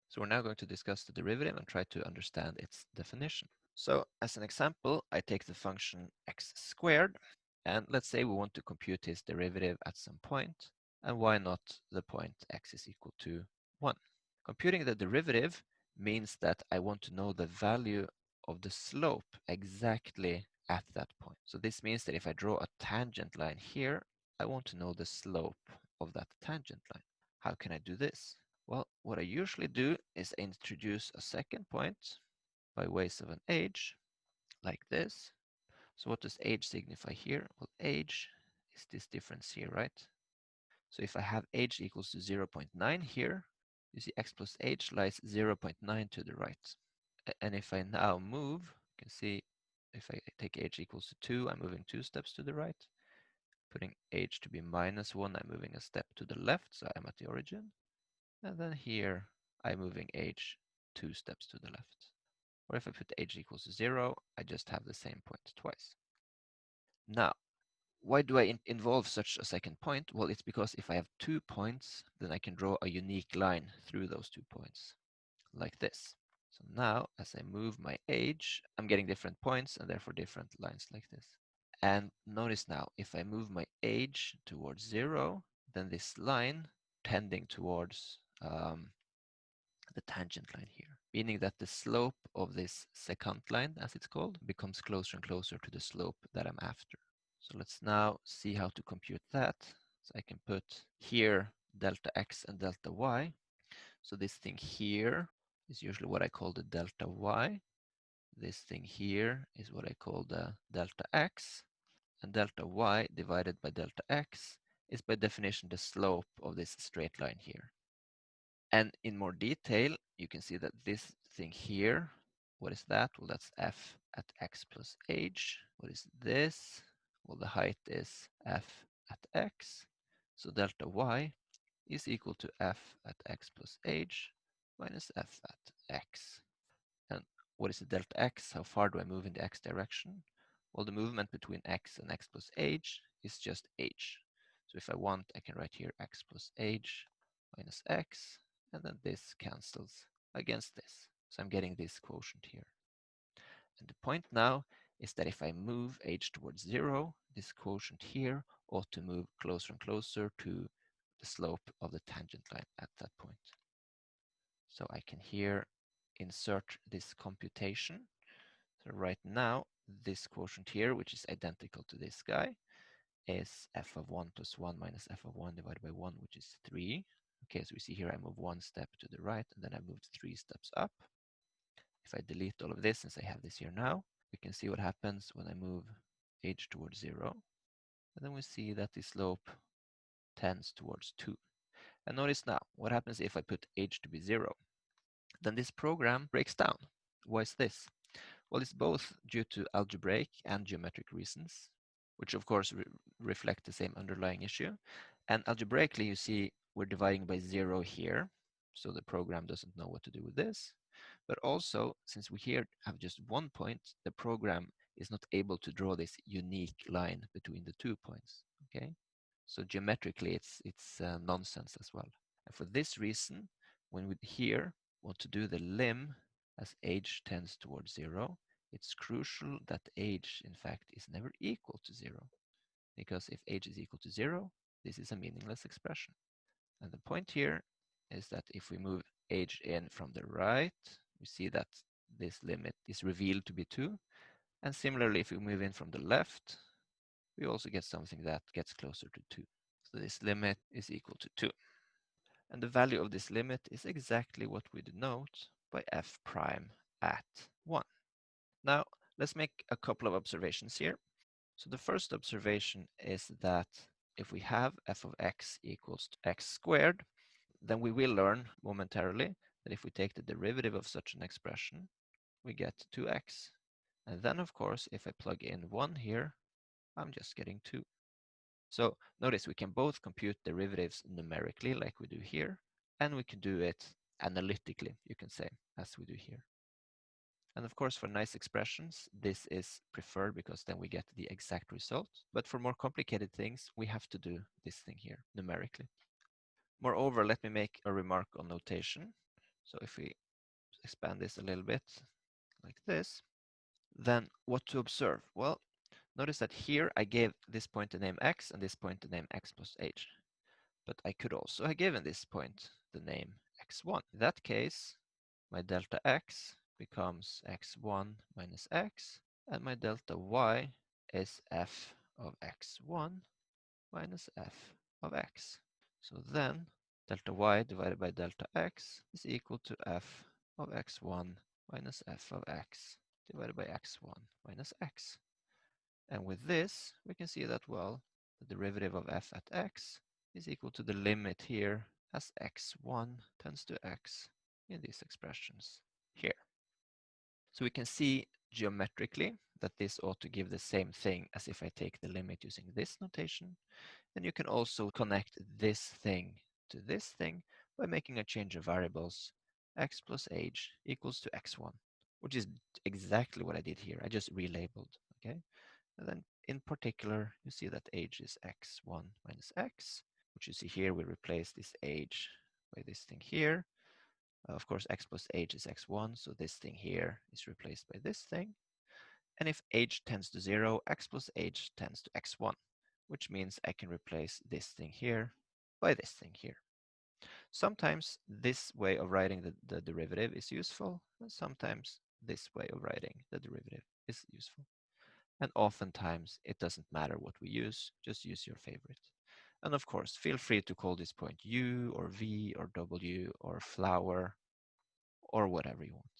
So we're now going to discuss the derivative and try to understand its definition. So as an example, I take the function x squared, and let's say we want to compute its derivative at some point, and why not the point x is equal to 1. Computing the derivative means that I want to know the value of the slope exactly at that point. So this means that if I draw a tangent line here, I want to know the slope of that tangent line. How can I do this? Well, what I usually do is introduce a second point by ways of an age, like this. So what does age signify here? Well, age is this difference here, right? So if I have age equals to 0.9 here, you see x plus h lies 0.9 to the right. And if I now move, you can see if I take age equals to 2, I'm moving 2 steps to the right. Putting age to be minus 1, I'm moving a step to the left, so I'm at the origin. And then here, I'm moving age 2 steps to the left. Or if I put age equals to 0, I just have the same point twice. Now, why do I involve such a second point? Well, it's because if I have 2 points, then I can draw a unique line through those 2 points, like this. So now, as I move my age, I'm getting different points and therefore different lines like this. And notice now, if I move my age towards 0, then this line tending towards the tangent line here, meaning that the slope of this secant line, as it's called, becomes closer and closer to the slope that I'm after. So let's now see how to compute that. So I can put here delta x and delta y. So this thing here is usually what I call the delta y. This thing here is what I call the delta x. And delta y divided by delta x is by definition the slope of this straight line here. And in more detail, you can see that this thing here, what is that? Well, that's f at x plus h. What is this? Well, the height is f at x. So delta y is equal to f at x plus h minus f at x. And what is the delta x? How far do I move in the x direction? Well, the movement between x and x plus h is just h. So if I want, I can write here x plus h minus x, and then this cancels against this. So I'm getting this quotient here. And the point now is that if I move h towards 0, this quotient here ought to move closer and closer to the slope of the tangent line at that point. So I can here insert this computation. So right now, this quotient here, which is identical to this guy, is f of 1 plus 1 minus f of 1 divided by 1, which is 3. Okay, so we see here I move 1 step to the right, and then I moved 3 steps up. If I delete all of this, since I have this here now, we can see what happens when I move h towards 0. And then we see that the slope tends towards 2. And notice now, what happens if I put h to be 0? Then this program breaks down. Why is this? Well, it's both due to algebraic and geometric reasons, which of course reflect the same underlying issue. And algebraically, you see we're dividing by 0 here, so the program doesn't know what to do with this. But also, since we here have just 1 point, the program is not able to draw this unique line between the 2 points. Okay, so geometrically, it's nonsense as well. And for this reason, when we here want to do the lim as h tends towards 0, it's crucial that h, in fact, is never equal to 0. Because if h is equal to 0, this is a meaningless expression. And the point here is that if we move h in from the right, we see that this limit is revealed to be 2. And similarly, if we move in from the left, we also get something that gets closer to 2. So this limit is equal to 2. And the value of this limit is exactly what we denote by f prime at 1. Now, let's make a couple of observations here. So the first observation is that if we have f of x equals to x squared, then we will learn momentarily that if we take the derivative of such an expression, we get 2x. And then, of course, if I plug in 1 here, I'm just getting 2. So notice we can both compute derivatives numerically like we do here, and we can do it analytically, you can say, as we do here. And of course, for nice expressions, this is preferred because then we get the exact result. But for more complicated things, we have to do this thing here numerically. Moreover, let me make a remark on notation. So if we expand this a little bit like this, then what to observe? Well, notice that here I gave this point the name x and this point the name x plus h. But I could also have given this point the name x1. In that case, my delta x becomes x1 minus x, and my delta y is f of x1 minus f of x. So then delta y divided by delta x is equal to f of x1 minus f of x divided by x1 minus x. And with this, we can see that, well, the derivative of f at x is equal to the limit here as x1 tends to x in these expressions here. So we can see geometrically that this ought to give the same thing as if I take the limit using this notation. And you can also connect this thing to this thing by making a change of variables. X plus h equals to x1, which is exactly what I did here. I just relabeled, okay? And then in particular, you see that age is x1 minus x, which you see here, we replace this age by this thing here. Of course, x plus age is x1, so this thing here is replaced by this thing. And if age tends to 0, x plus age tends to x1, which means I can replace this thing here by this thing here. Sometimes this way of writing the derivative is useful, and sometimes this way of writing the derivative is useful. And oftentimes it doesn't matter what we use, just use your favorite. And of course, feel free to call this point U or V or W or flower or whatever you want.